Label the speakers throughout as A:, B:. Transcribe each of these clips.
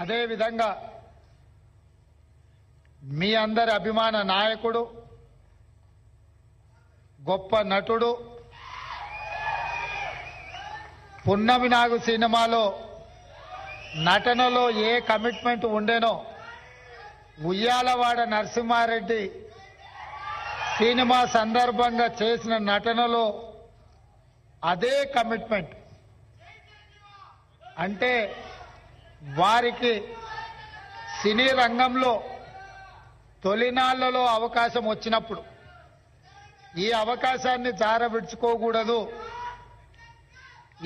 A: అదే విధంగా మీ అందరి అభిమాన నాయకుడు, గొప్ప నటుడు, పున్నమి నాగు సినిమాలో నటనలో a commitment ఉండేనో Uyyalawada Narasimha Reddy cinema సందర్భంగా చేసిన నటనలో అదే కమిట్మెంట్. అంటే వారికి సినీ రంగంలో తొలినాళ్లలో అవకాశం వచ్చినప్పుడు ఈ అవకాశాన్ని జారవిడ్చుకోకూడదు,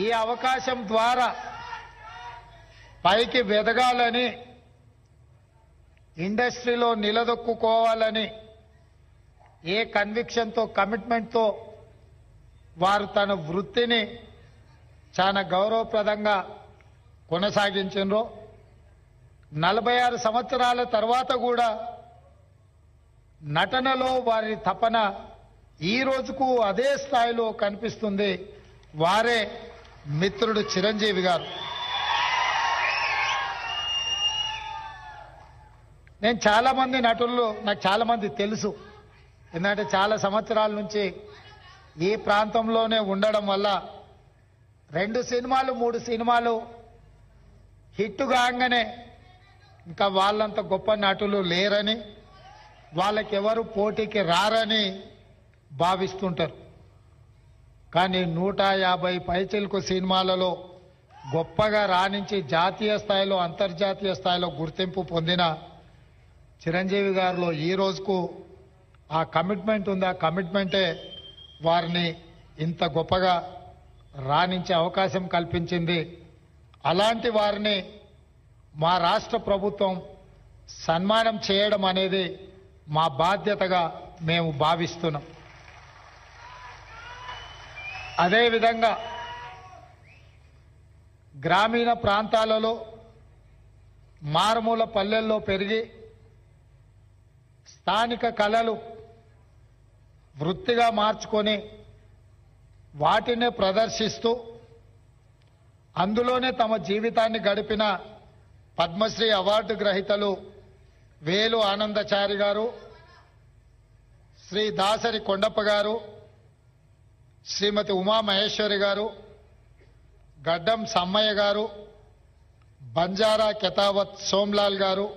A: ఈ అవకాశం ద్వారా పైకి వెదగాలని, ఇండస్ట్రీలో నిలదొక్కుకోవాలని ఏ కన్విక్షన్తో కమిట్మెంట్తో వారు తన వృత్తిని చాలా గౌరవప్రదంగా కొనసాగించారో 46 సంవత్సరాల తర్వాత కూడా నటనలో వారి తపన ఈ రోజుకు అదే స్థాయిలో కనిపిస్తుంది. వారే మిత్రుడు చిరంజీవి గారు. నేను చాలా మంది నటులు నాకు చాలా మంది తెలుసు, ఎందుకంటే చాలా సంవత్సరాల నుంచి ఈ ప్రాంతంలోనే ఉండడం వల్ల 2 సినిమాలు 3 సినిమాలు హిట్ కాగానే ఇంకా వాళ్ళంత గొప్ప నటులు లేరని, వాళ్ళకెవరు పోటీకి రారని భావిస్తుంటారు. కానీ 150 పైచిలకు సినిమాలలో గొప్పగా రాణించి జాతీయ స్థాయిలో అంతర్జాతీయ స్థాయిలో గుర్తింపు పొందిన చిరంజీవి గారిలో ఈ రోజుకు ఆ కమిట్మెంట్ ఉంది. ఆ కమిట్మెంటే వారిని ఇంత గొప్పగా రాణించే అవకాశం కల్పించింది. అలాంటి వారిని మా రాష్ట్ర ప్రభుత్వం సన్మానం చేయడం అనేది మా బాధ్యతగా మేము భావిస్తున్నాం. అదేవిధంగా గ్రామీణ ప్రాంతాలలో మారుమూల పల్లెల్లో పెరిగి స్థానిక కళలు వృత్తిగా మార్చుకొని వాటినే ప్రదర్శిస్తూ అందులోనే తమ జీవితాన్ని గడిపిన పద్మశ్రీ అవార్డు గ్రహీతలు వేలు ఆనందచారి గారు, శ్రీ దాసరి కొండప్ప గారు, శ్రీమతి ఉమామహేశ్వరి గారు, గడ్డం సమ్మయ్య గారు, బంజారా కెతావత్ సోమ్లాల్ గారు,